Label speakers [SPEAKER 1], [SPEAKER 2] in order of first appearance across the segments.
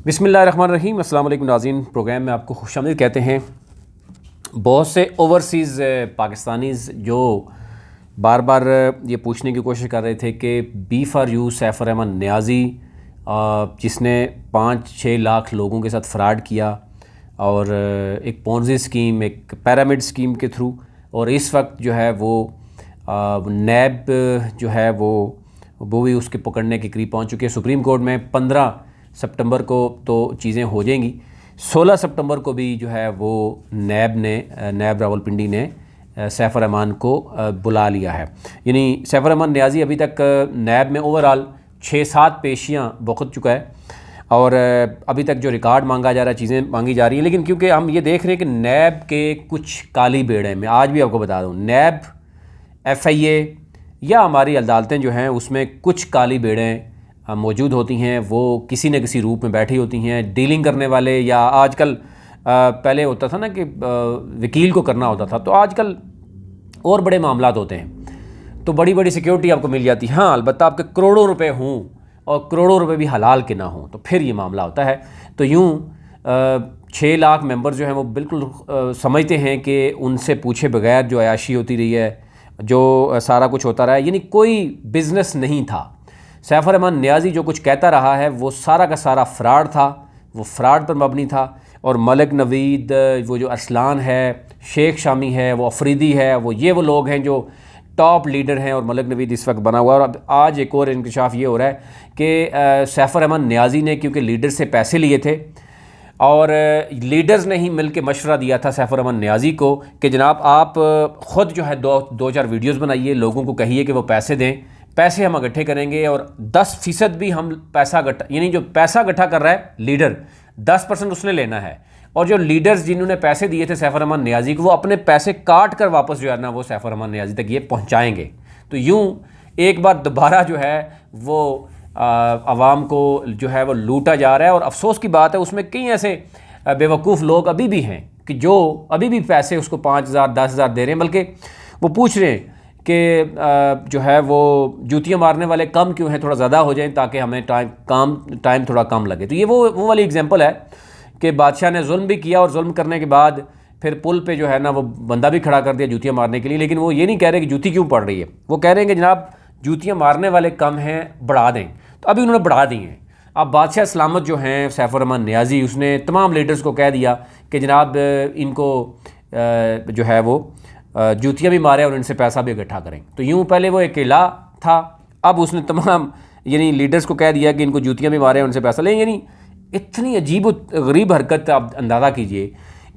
[SPEAKER 1] बिस्मिल्लाहिर्रहमानिर्रहीम। अस्सलाम वालेकुम नाज़रीन, प्रोग्राम में आपको खुशामदीद कहते हैं। बहुत से ओवरसीज़ पाकिस्तानीज़ जो बार बार ये पूछने की कोशिश कर रहे थे कि B4U सैफर अहमद नियाज़ी जिसने 5-6 लाख लोगों के साथ फ़्रॉड किया और एक पोंजी स्कीम, एक पिरामिड स्कीम के थ्रू, और इस वक्त जो है वो नैब जो है वो भी उसके पकड़ने के करीब पहुंच चुके हैं। सुप्रीम कोर्ट में 15 सितंबर को तो चीज़ें हो जाएंगी। 16 सितंबर को भी जो है वो नैब रावलपिंडी ने सैफर अमान को बुला लिया है। यानी सैफर अमान नियाज़ी अभी तक नैब में ओवरऑल 6-7 पेशियाँ भुगत चुका है और अभी तक जो रिकॉर्ड मांगा जा रहा है, चीज़ें मांगी जा रही हैं। लेकिन क्योंकि हम ये देख रहे हैं कि नैब के कुछ काली बेड़े में, आज भी आपको बता दूँ, नैब, FIA या हमारी अदालतें जो हैं उसमें कुछ काली बेड़ें मौजूद होती हैं। वो किसी न किसी रूप में बैठी होती हैं। डीलिंग करने वाले, या आजकल पहले होता था ना कि वकील को करना होता था, तो आजकल और बड़े मामलात होते हैं तो बड़ी बड़ी सिक्योरिटी आपको मिल जाती है। हाँ, अलबत्ता आपके करोड़ों रुपए हों और करोड़ों रुपए भी हलाल के ना हों तो फिर ये मामला होता है। तो यूँ 6 लाख मेंबर जो हैं वो बिल्कुल समझते हैं कि उनसे पूछे बगैर जो अयाशी होती रही है, जो सारा कुछ होता रहा है, यानी कोई बिज़नेस नहीं था। सैफर अहमद नियाज़ी जो कुछ कहता रहा है वो सारा का सारा फ्रॉड था, वो फ्रॉड पर मबनी था। और मलिक नवीद, वो जो अरसलान है, शेख शामी है, वो अफरीदी है, वो लोग हैं जो टॉप लीडर हैं। और मलिक नवीद इस वक्त बना हुआ है। और अब आज एक और इंकशाफ ये हो रहा है कि सैफर अहमद नियाज़ी ने क्योंकि लीडर से पैसे लिए थे और लीडर्स ने ही मिल के मशवरा दिया था सैफर अहमद नियाज़ी को कि जनाब आप ख़ुद जो है 2-4 वीडियोज़ बनाइए, लोगों को कहिए कि वो पैसे दें, पैसे हम इकट्ठे करेंगे और 10% भी हम पैसा इकट्ठा, यानी जो पैसा इकट्ठा कर रहा है लीडर, 10% उसने लेना है। और जो लीडर्स जिन्होंने पैसे दिए थे सैफर अहमद नियाज़ी को, वो अपने पैसे काट कर वापस जो है ना वो सैफर अहमद नियाज़ी तक ये पहुंचाएंगे। तो यूं एक बार दोबारा जो है वो आवाम को जो है वो लूटा जा रहा है। और अफसोस की बात है उसमें कई ऐसे बेवकूफ़ लोग अभी भी हैं कि जो अभी भी पैसे उसको 5,000 10,000 दे रहे हैं, बल्कि वो पूछ रहे हैं कि जो है वो जूतियाँ मारने वाले कम क्यों हैं, थोड़ा ज़्यादा हो जाएं ताकि हमें टाइम थोड़ा कम लगे। तो ये वो वाली एग्जांपल है कि बादशाह ने जुल्म भी किया और जुल्म करने के बाद फिर पुल पे जो है ना वो बंदा भी खड़ा कर दिया जूतियाँ मारने के लिए। लेकिन वो ये नहीं कह रहे कि जूती क्यों पड़ रही है, वो कह रहे हैं कि जनाब जूतियाँ मारने वाले कम हैं, बढ़ा दें। तो अभी उन्होंने बढ़ा दी हैं। अब बादशाह सलामत जो हैं सैफर अहमद नियाज़ी, उसने तमाम लीडर्स को कह दिया कि जनाब इनको जो है वो जूतियाँ भी मारें और इनसे पैसा भी इकट्ठा करें। तो यूँ पहले वो अकेला था, अब उसने तमाम यानी लीडर्स को कह दिया कि इनको जूतियाँ भी मारें, उनसे पैसा लें। यानी इतनी अजीब व गरीब हरकत आप अंदाज़ा कीजिए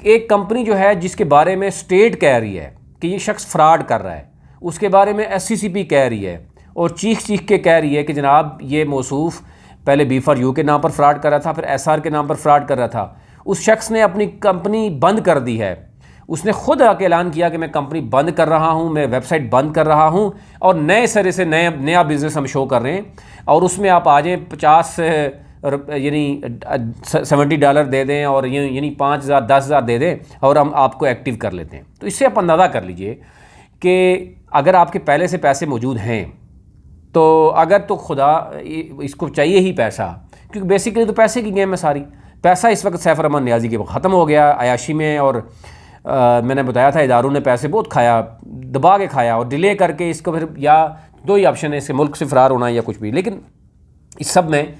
[SPEAKER 1] कि एक कंपनी जो है जिसके बारे में स्टेट कह रही है कि ये शख्स फ्रॉड कर रहा है, उसके बारे में SCCP कह रही है और चीख के कह रही है कि जनाब ये मौसूफ़ पहले B4U के नाम पर फ्रॉड कर रहा था, फिर SR के नाम पर फ्रॉड कर रहा था। उस शख्स ने अपनी कंपनी बंद कर दी है। उसने खुद आके ऐलान किया कि मैं कंपनी बंद कर रहा हूँ, मैं वेबसाइट बंद कर रहा हूँ और नए सिरे से नया बिज़नेस हम शो कर रहे हैं। और उसमें आप आ जाएँ 50 यानी $70 दे दें और यानी 5,000 10,000 दे दें और हम आपको एक्टिव कर लेते हैं। तो इससे आप अंदाज़ा कर लीजिए कि अगर आपके पहले से पैसे मौजूद हैं तो अगर तो खुदा इसको चाहिए ही पैसा, क्योंकि बेसिकली तो पैसे की गेम है सारी। पैसा इस वक्त सैफर अहमद नियाज़ी के ख़त्म हो गया अयाशी में। और मैंने बताया था इदारों ने पैसे बहुत खाया, दबा के खाया और डिले करके इसको, फिर या 2 ही ऑप्शन है, इससे मुल्क से फ़रार होना या कुछ भी। लेकिन इस सब में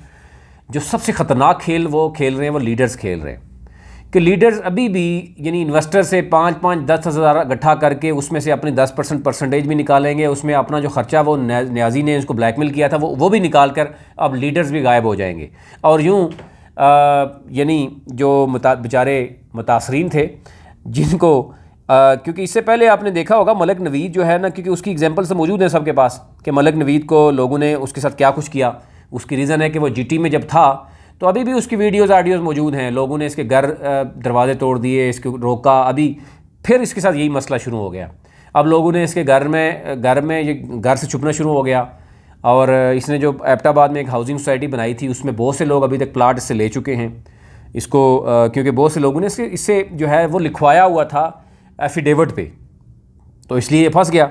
[SPEAKER 1] जो सबसे ख़तरनाक खेल वो खेल रहे हैं, वो लीडर्स खेल रहे हैं कि लीडर्स अभी भी यानी इन्वेस्टर से 5-5 10 हज़ार इकट्ठा करके उसमें से अपनी 10% परसेंटेज भी निकालेंगे, उसमें अपना जो ख़र्चा वो नियाज़ी ने उसको ब्लैकमेल किया था वो भी निकाल कर अब लीडर्स भी गायब हो जाएंगे। और यूँ यानी जो बेचारे मुतासरीन थे जिनको क्योंकि इससे पहले आपने देखा होगा मलिक नवीद जो है ना, क्योंकि उसकी एग्जांपल से मौजूद है सबके पास कि मलिक नवीद को लोगों ने उसके साथ क्या कुछ किया। उसकी रीज़न है कि वो GT में जब था तो अभी भी उसकी वीडियोज़ ऑडियोज़ मौजूद हैं। लोगों ने इसके घर दरवाजे तोड़ दिए, इसको रोका, अभी फिर इसके साथ यही मसला शुरू हो गया। अब लोगों ने इसके घर में ये घर से छुपना शुरू हो गया। और इसने जो एबटाबाद में एक हाउसिंग सोसाइटी बनाई थी उसमें बहुत से लोग अभी तक प्लाट इससे ले चुके हैं इसको, क्योंकि बहुत से लोगों ने इससे जो है वो लिखवाया हुआ था एफिडेविट पे, तो इसलिए फंस गया।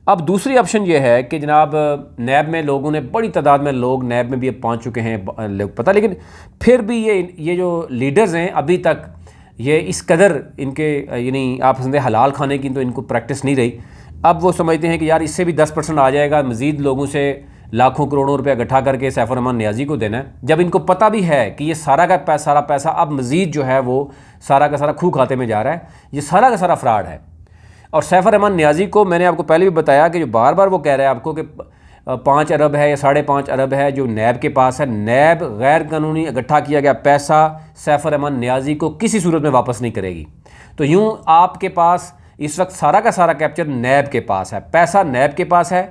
[SPEAKER 1] अब दूसरी ऑप्शन ये है कि जनाब नैब में लोगों ने बड़ी तादाद में लोग नैब में भी अब पहुंच चुके हैं लोग पता, लेकिन फिर भी ये जो लीडर्स हैं अभी तक ये इस कदर इनके यानी आप समझे हलाल खाने की तो इनको प्रैक्टिस नहीं रही। अब वो समझते हैं कि यार इससे भी 10% आ जाएगा, मज़ीद लोगों से लाखों करोड़ों रुपया इकट्ठा करके सैफुर रहमान नियाज़ी को देना है, जब इनको पता भी है कि ये सारा का सारा पैसा अब मज़ीद जो है वो सारा का सारा खूह खाते में जा रहा है, ये सारा का सारा फ्रॉड है। और सैफुर रहमान नियाज़ी को मैंने आपको पहले भी बताया कि जो बार बार वो कह रहा है आपको कि 5 अरब है या 5.5 अरब है जो नैब के पास है, नैब गैर कानूनी इकट्ठा किया गया पैसा सैफुर रहमान नियाज़ी को किसी सूरत में वापस नहीं करेगी। तो यूँ आपके पास इस वक्त सारा का सारा कैप्चर नैब के पास है, पैसा नैब के पास है,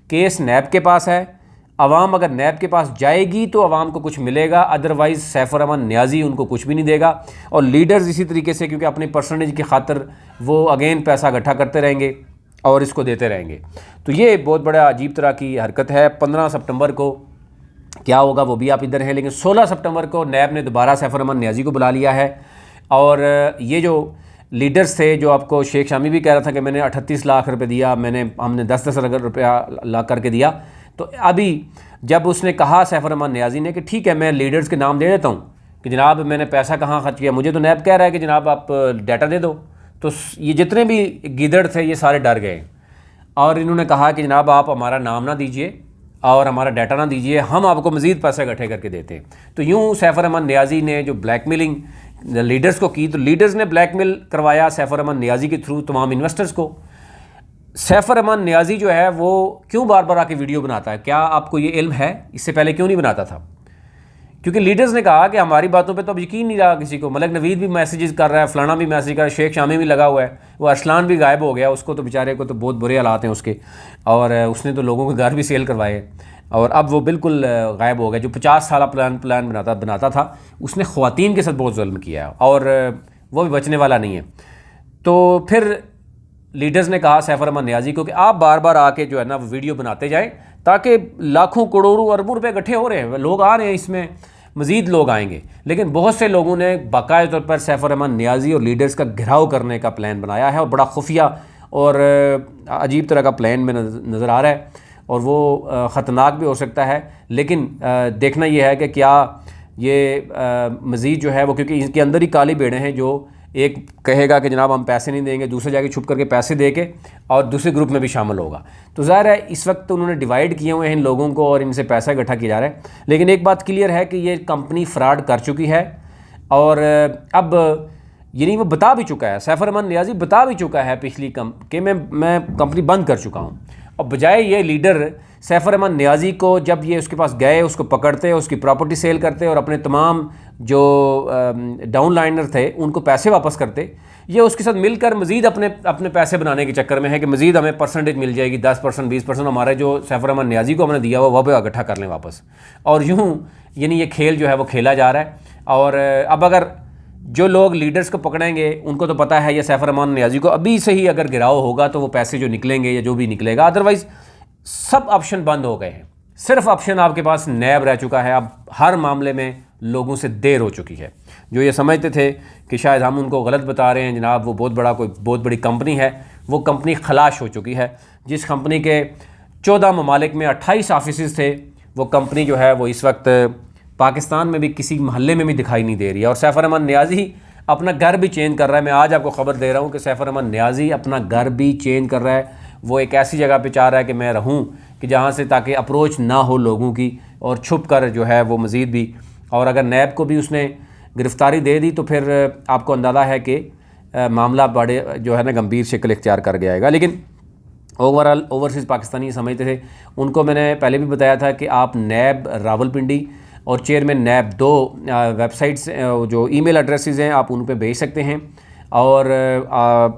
[SPEAKER 1] केस नैब के पास है। अवाम अगर नैब के पास जाएगी तो अवाम को कुछ मिलेगा, अदरवाइज़ सैफुर रहमान नियाज़ी उनको कुछ भी नहीं देगा। और लीडर्स इसी तरीके से क्योंकि अपने परसेंटेज की खातर वो अगेन पैसा इकट्ठा करते रहेंगे और इसको देते रहेंगे। तो ये बहुत बड़ा अजीब तरह की हरकत है। 15 सितंबर को क्या होगा वो भी आप इधर हैं, लेकिन 16 सितंबर को नैब ने दोबारा सैफुर रहमान नियाज़ी को बुला लिया है। और ये जो लीडर्स थे, जो आपको शेख शामी भी कह रहा था कि मैंने 38 लाख रुपए दिया, हमने 10-10 लाख रुपया ला करके दिया, तो अभी जब उसने कहा सैफुर रहमान नियाज़ी ने कि ठीक है मैं लीडर्स के नाम दे देता हूँ कि जनाब मैंने पैसा कहाँ खर्च किया, मुझे तो नैब कह रहा है कि जनाब आप डाटा दे दो, तो ये जितने भी गिदड़ थे ये सारे डर गए और इन्होंने कहा कि जनाब आप हमारा नाम ना दीजिए और हमारा डाटा ना दीजिए, हम आपको मज़ीद पैसे इकट्ठे करके देते हैं। तो यूँ सैफुर रहमान नियाज़ी ने जो ब्लैकमेलिंग लीडर्स को की, तो लीडर्स ने ब्लैकमेल करवाया सैफुर रहमान नियाज़ी के थ्रू तमाम इन्वेस्टर्स को। सैफुर रहमान नियाज़ी जो है वो क्यों बार बार आके वीडियो बनाता है, क्या आपको ये इल्म है? इससे पहले क्यों नहीं बनाता था? क्योंकि लीडर्स ने कहा कि हमारी बातों पे तो अब यकीन नहीं रहा किसी को। मलिक नवीद भी मैसेजेस कर रहा है, फलाना भी मैसेज कर रहा है, शेख शामी भी लगा हुआ है, वो अरसलान भी गायब हो गया, उसको तो बेचारे को तो बहुत बुरे हालात हैं उसके, और उसने तो लोगों के घर भी सेल करवाए और अब वो बिल्कुल गायब हो गया। जो 50 साल प्लान बनाता था, उसने ख़वातीन के साथ बहुत जुल्म किया है और वो भी बचने वाला नहीं है। तो फिर लीडर्स ने कहा सैफुर रहमान नियाज़ी को कि आप बार बार आके जो है ना वीडियो बनाते जाएं, ताकि लाखों करोड़ों अरबों रुपए इकट्ठे हो रहे हैं, लोग आ रहे हैं, इसमें मज़ीद लोग आएंगे। लेकिन बहुत से लोगों ने बाकायदा तौर पर सैफुर रहमान नियाज़ी और लीडर्स का घेराव करने का प्लान बनाया है और बड़ा खुफिया और अजीब तरह का प्लान में नज़र आ रहा है और वो ख़तरनाक भी हो सकता है। लेकिन देखना यह है कि क्या ये मज़ीद जो है वो, क्योंकि इसके अंदर ही काली भेड़ें हैं, जो एक कहेगा कि जनाब हम पैसे नहीं देंगे, दूसरे जाके छुप करके पैसे दे के और दूसरे ग्रुप में भी शामिल होगा। तो ज़ाहिर है इस वक्त तो उन्होंने डिवाइड किए हुए हैं इन लोगों को और इनसे पैसा इकट्ठा किया जा रहा है। लेकिन एक बात क्लियर है कि ये कंपनी फ्रॉड कर चुकी है और अब यानी वो बता भी चुका है, सैफुर रहमान नियाज़ी बता भी चुका है पिछली कि मैं कंपनी बंद कर चुका हूँ। और बजाय ये लीडर सैफुर रहमान नियाज़ी को जब ये उसके पास गए, उसको पकड़ते, उसकी प्रॉपर्टी सेल करते और अपने तमाम जो डाउनलाइनर थे उनको पैसे वापस करते, ये उसके साथ मिलकर मज़ीद अपने पैसे बनाने के चक्कर में है कि मज़ीद हमें परसेंटेज मिल जाएगी, 10% 20% हमारे जो सैफुर रहमान नियाज़ी को हमने दिया हुआ वह भी इकट्ठा कर लें वापस। और यूँ यानी ये खेल जो है वो खेला जा रहा है। और अब अगर जो लोग लीडर्स को पकड़ेंगे उनको तो पता है ये सैफुर रहमान नियाज़ी को अभी से ही अगर गिराव होगा तो वो पैसे जो निकलेंगे या जो भी निकलेगा, अदरवाइज़ सब ऑप्शन बंद हो गए हैं। सिर्फ ऑप्शन आपके पास नैब रह चुका है। अब हर मामले में लोगों से देर हो चुकी है। जो ये समझते थे कि शायद हम उनको गलत बता रहे हैं, जनाब वो बहुत बड़ी कंपनी है, वो कंपनी खलाश हो चुकी है। जिस कंपनी के 14 ममालिक में 28 ऑफिस थे, वो कंपनी जो है वो इस वक्त पाकिस्तान में भी किसी मोहल्ले में भी दिखाई नहीं दे रही है। और सैफुर रहमान नियाज़ी अपना घर भी चेंज कर रहा है। मैं आज आपको खबर दे रहा हूँ कि सैफुर रहमान नियाज़ी अपना घर भी चेंज कर रहा है। वो एक ऐसी जगह पे चाह रहा है कि मैं रहूं कि जहाँ से ताकि अप्रोच ना हो लोगों की, और छुप कर जो है वो मज़ीद भी, और अगर नैब को भी उसने गिरफ़्तारी दे दी तो फिर आपको अंदाज़ा है कि मामला बड़े जो है ना गंभीर शक्ल इख्तियार कर गया। लेकिन ओवरऑल ओवरसीज़ पाकिस्तानी समझते थे, उनको मैंने पहले भी बताया था कि आप नैब रावलपिंडी और चेयरमैन नैब 2 वेबसाइट्स जो ईमेल एड्रेसेस हैं आप उन पर भेज सकते हैं। और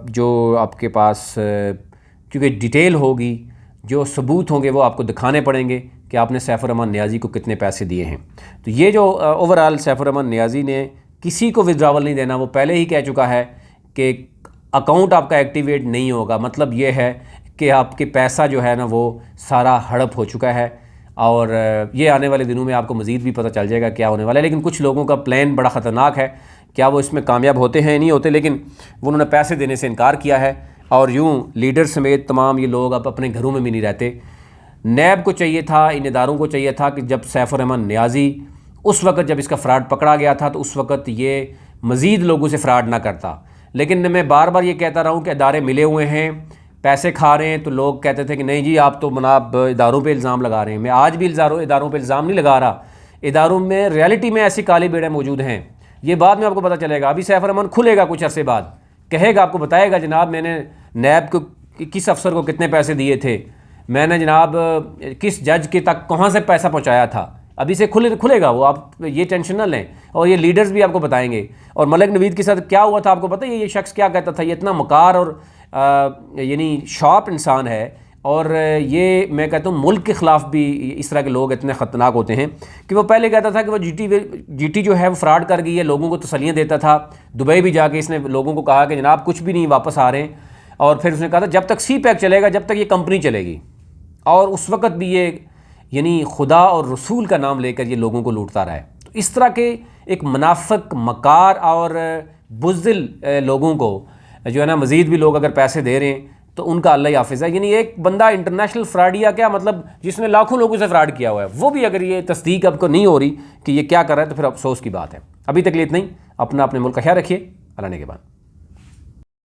[SPEAKER 1] जो आपके पास क्योंकि डिटेल होगी, जो सबूत होंगे वो आपको दिखाने पड़ेंगे कि आपने सैफुर रहमान नियाज़ी को कितने पैसे दिए हैं। तो ये जो ओवरऑल सैफुर रहमान नियाज़ी ने किसी को विड्रावल नहीं देना, वो पहले ही कह चुका है कि अकाउंट आपका एक्टिवेट नहीं होगा। मतलब ये है कि आपके पैसा जो है ना वो सारा हड़प हो चुका है। और ये आने वाले दिनों में आपको मज़ीद भी पता चल जाएगा क्या होने वाला है। लेकिन कुछ लोगों का प्लान बड़ा ख़तरनाक है, क्या वो इसमें कामयाब होते हैं नहीं होते, लेकिन वो उन्होंने पैसे देने से इनकार किया है और यूँ लीडर समेत तमाम ये लोग अब अपने घरों में भी नहीं रहते। नैब को चाहिए था, इन इदारों को चाहिए था कि जब सैफ रहमान नियाज़ी उस वक़्त जब इसका फ़्रॉड पकड़ा गया था तो उस वक़्त ये मज़ीद लोगों से फ़्रॉड ना करता। लेकिन मैं बार बार ये कहता रहा हूँ कि इदारे मिले हुए हैं, पैसे खा रहे हैं, तो लोग कहते थे कि नहीं जी आप तो जनाब इदारों पे इल्ज़ाम लगा रहे हैं। मैं आज भी इदारों पे इल्ज़ाम नहीं लगा रहा, इदारों में रियलिटी में ऐसी काली बेड़े मौजूद हैं। ये बाद में आपको पता चलेगा। अभी सैफ रहमान खुलेगा कुछ अरसे बाद, कहेगा, आपको बताएगा जनाब मैंने नैब को किस अफसर को कितने पैसे दिए थे, मैंने जनाब किस जज के तक कहाँ से पैसा पहुँचाया था। अभी से खुलेगा वो, आप ये टेंशन ना लें। और ये लीडर्स भी आपको बताएंगे। और मलिक नवीद के साथ क्या हुआ था आपको पता है? ये शख्स क्या कहता था, ये इतना मकार और यानी शार्प इंसान है। और ये मैं कहता हूँ मुल्क के ख़िलाफ़ भी इस तरह के लोग इतने ख़तरनाक होते हैं कि वो पहले कहता था कि वो जीटी जो है वो फ्रॉड कर गई है, लोगों को तसल्लियाँ देता था। दुबई भी जाके इसने लोगों को कहा कि जनाब कुछ भी नहीं, वापस आ रहे हैं। और फिर उसने कहा था जब तक सी पैक चलेगा जब तक ये कंपनी चलेगी। और उस वक़्त भी ये यानी खुदा और रसूल का नाम लेकर ये लोगों को लूटता रहा है। तो इस तरह के एक मुनाफिक, मकार और बुज़दिल लोगों को जो है ना, मज़ीद भी लोग अगर पैसे दे रहे हैं तो उनका अल्लाह ही हाफ़िज़ है। यानी एक बंदा इंटरनेशनल फ्रॉडिया, क्या मतलब जिसने लाखों लोगों से फ्रॉड किया हुआ है, वो भी अगर ये तस्दीक आपको नहीं हो रही कि ये क्या कर रहा है तो फिर अफसोस की बात है। अभी तक लिए इतना ही। अपना अपने मुल्क का ख्याल रखिए। अल्लाह ने के बाद।